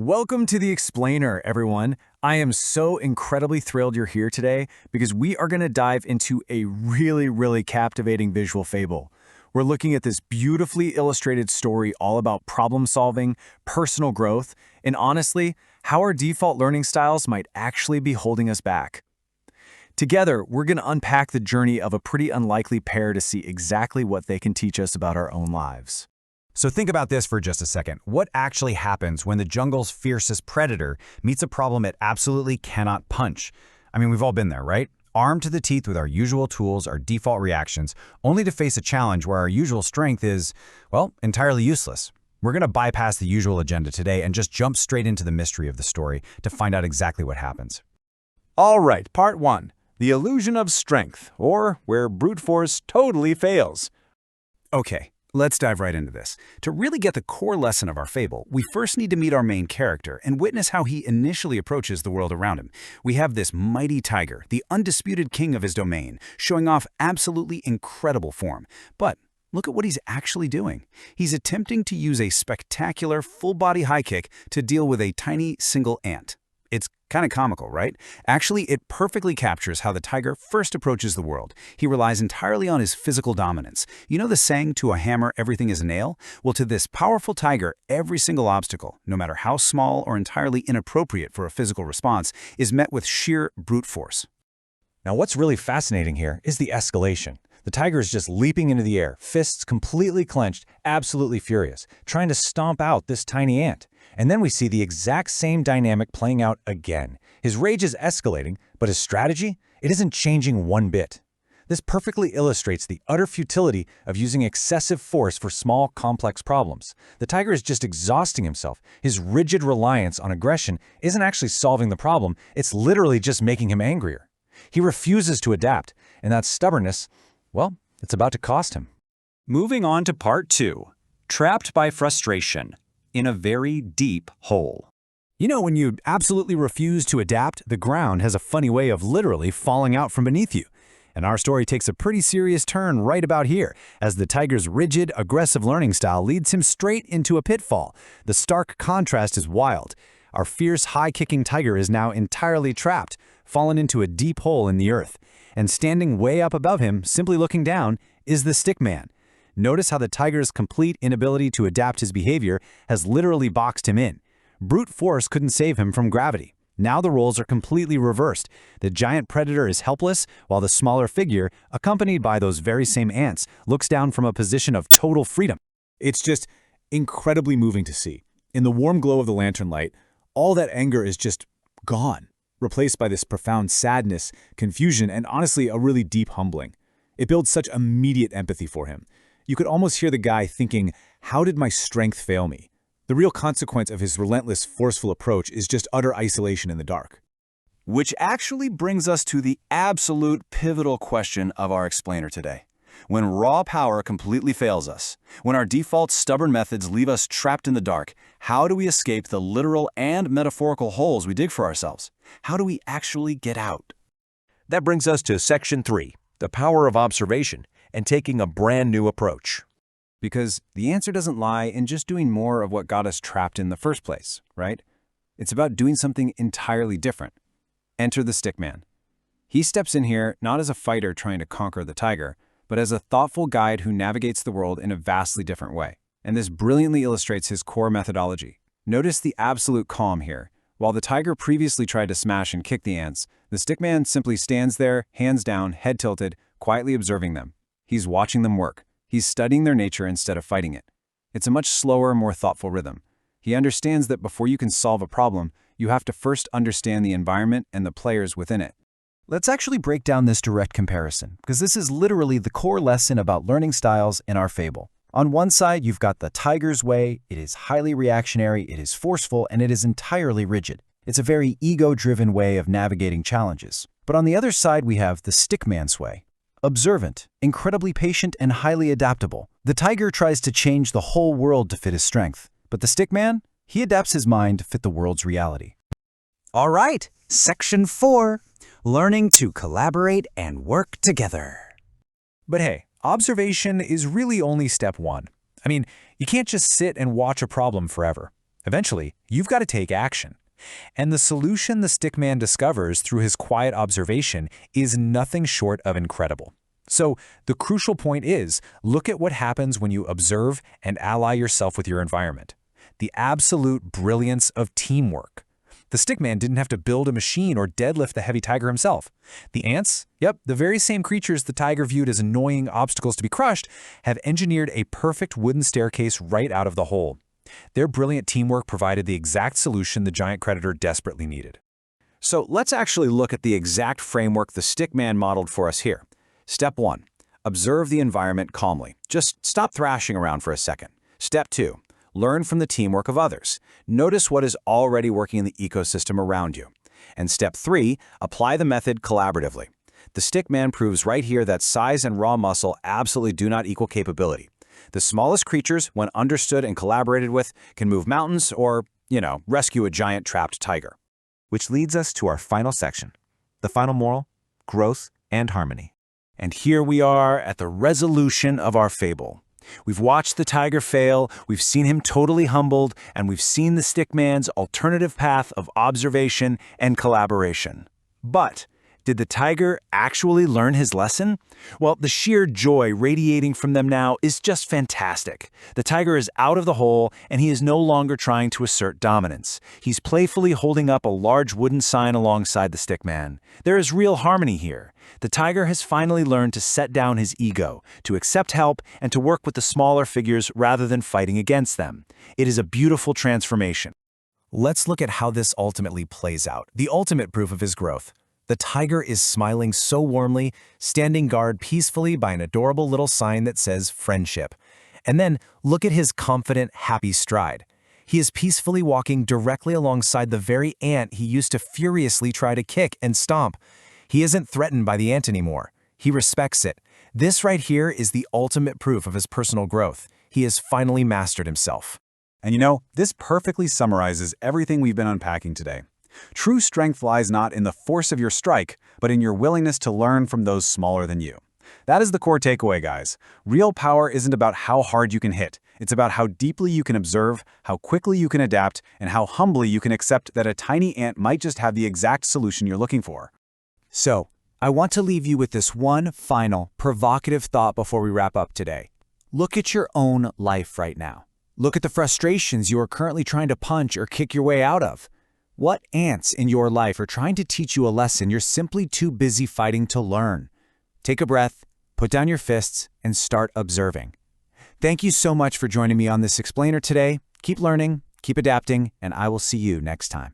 Welcome to The Explainer, everyone. I am so incredibly thrilled you're here today because we are going to dive into a really captivating visual fable. We're looking at this beautifully illustrated story all about problem solving, personal growth, and honestly, how our default learning styles might actually be holding us back. Together, we're going to unpack the journey of a pretty unlikely pair to see exactly what they can teach us about our own lives. So think about this for just a second. What actually happens when the jungle's fiercest predator meets a problem it absolutely cannot punch? I mean, we've all been there, right? Armed to the teeth with our usual tools, our default reactions, only to face a challenge where our usual strength is, well, entirely useless. We're going to bypass the usual agenda today and just jump straight into the mystery of the story to find out exactly what happens. All right, part 1. The illusion of strength, or where brute force totally fails. Okay, let's dive right into this. To really get the core lesson of our fable, we first need to meet our main character and witness how he initially approaches the world around him. We have this mighty tiger, the undisputed king of his domain, showing off absolutely incredible form. But look at what he's actually doing. He's attempting to use a spectacular full-body high kick to deal with a tiny single ant. It's kind of comical, right? Actually, it perfectly captures how the tiger first approaches the world. He relies entirely on his physical dominance. You know the saying, to a hammer, everything is a nail? Well, to this powerful tiger, every single obstacle, no matter how small or entirely inappropriate for a physical response, is met with sheer brute force. Now, what's really fascinating here is the escalation. The tiger is just leaping into the air, fists completely clenched, absolutely furious, trying to stomp out this tiny ant. And then we see the exact same dynamic playing out again. His rage is escalating, but his strategy, it isn't changing one bit. This perfectly illustrates the utter futility of using excessive force for small, complex problems. The tiger is just exhausting himself. His rigid reliance on aggression isn't actually solving the problem, it's literally just making him angrier. He refuses to adapt, and that stubbornness, well, it's about to cost him. Moving on to part 2, trapped by frustration in a very deep hole. You know, when you absolutely refuse to adapt, the ground has a funny way of literally falling out from beneath you. And our story takes a pretty serious turn right about here, as the tiger's rigid, aggressive learning style leads him straight into a pitfall. The stark contrast is wild. Our fierce, high-kicking tiger is now entirely trapped, fallen into a deep hole in the earth. And standing way up above him, simply looking down, is the Stickman. Notice how the tiger's complete inability to adapt his behavior has literally boxed him in. Brute force couldn't save him from gravity. Now the roles are completely reversed. The giant predator is helpless, while the smaller figure, accompanied by those very same ants, looks down from a position of total freedom. It's just incredibly moving to see. In the warm glow of the lantern light, all that anger is just gone, replaced by this profound sadness, confusion, and honestly, a really deep humbling. It builds such immediate empathy for him. You could almost hear the guy thinking, how did my strength fail me? The real consequence of his relentless, forceful approach is just utter isolation in the dark. Which actually brings us to the absolute pivotal question of our explainer today. When raw power completely fails us, when our default stubborn methods leave us trapped in the dark, how do we escape the literal and metaphorical holes we dig for ourselves? How do we actually get out? That brings us to Section 3, the power of observation and taking a brand new approach. Because the answer doesn't lie in just doing more of what got us trapped in the first place, right? It's about doing something entirely different. Enter the Stickman. He steps in here not as a fighter trying to conquer the tiger, but as a thoughtful guide who navigates the world in a vastly different way. And this brilliantly illustrates his core methodology. Notice the absolute calm here. While the tiger previously tried to smash and kick the ants, the Stickman simply stands there, hands down, head tilted, quietly observing them. He's watching them work. He's studying their nature instead of fighting it. It's a much slower, more thoughtful rhythm. He understands that before you can solve a problem, you have to first understand the environment and the players within it. Let's actually break down this direct comparison, because this is literally the core lesson about learning styles in our fable. On one side, you've got the tiger's way. It is highly reactionary, it is forceful, and it is entirely rigid. It's a very ego-driven way of navigating challenges. But on the other side, we have the Stickman's way. Observant, incredibly patient, and highly adaptable. The tiger tries to change the whole world to fit his strength. But the Stickman, he adapts his mind to fit the world's reality. All right, Section 4, learning to collaborate and work together. But hey, observation is really only step 1. I mean, you can't just sit and watch a problem forever. Eventually, you've got to take action. And the solution the Stickman discovers through his quiet observation is nothing short of incredible. So the crucial point is, look at what happens when you observe and ally yourself with your environment. The absolute brilliance of teamwork. The Stickman didn't have to build a machine or deadlift the heavy tiger himself. The ants, yep, the very same creatures the tiger viewed as annoying obstacles to be crushed, have engineered a perfect wooden staircase right out of the hole. Their brilliant teamwork provided the exact solution the giant predator desperately needed. So let's actually look at the exact framework the Stickman modeled for us here. Step 1. Observe the environment calmly. Just stop thrashing around for a second. Step 2. Learn from the teamwork of others. Notice what is already working in the ecosystem around you. And step 3, apply the method collaboratively. The Stickman proves right here that size and raw muscle absolutely do not equal capability. The smallest creatures, when understood and collaborated with, can move mountains or, rescue a giant trapped tiger. Which leads us to our final section, the final moral, growth and harmony. And here we are at the resolution of our fable. We've watched the tiger fail, we've seen him totally humbled, and we've seen the Stickman's alternative path of observation and collaboration. But did the tiger actually learn his lesson? Well, the sheer joy radiating from them now is just fantastic. The tiger is out of the hole, and he is no longer trying to assert dominance. He's playfully holding up a large wooden sign alongside the Stickman. There is real harmony here. The tiger has finally learned to set down his ego, to accept help, and to work with the smaller figures rather than fighting against them. It is a beautiful transformation. Let's look at how this ultimately plays out, the ultimate proof of his growth. The tiger is smiling so warmly, standing guard peacefully by an adorable little sign that says friendship. And then look at his confident, happy stride. He is peacefully walking directly alongside the very ant he used to furiously try to kick and stomp. He isn't threatened by the ant anymore. He respects it. This right here is the ultimate proof of his personal growth. He has finally mastered himself. And this perfectly summarizes everything we've been unpacking today. True strength lies not in the force of your strike, but in your willingness to learn from those smaller than you. That is the core takeaway, guys. Real power isn't about how hard you can hit. It's about how deeply you can observe, how quickly you can adapt, and how humbly you can accept that a tiny ant might just have the exact solution you're looking for. So, I want to leave you with this one final, provocative thought before we wrap up today. Look at your own life right now. Look at the frustrations you are currently trying to punch or kick your way out of. What ants in your life are trying to teach you a lesson you're simply too busy fighting to learn? Take a breath, put down your fists, and start observing. Thank you so much for joining me on this explainer today. Keep learning, keep adapting, and I will see you next time.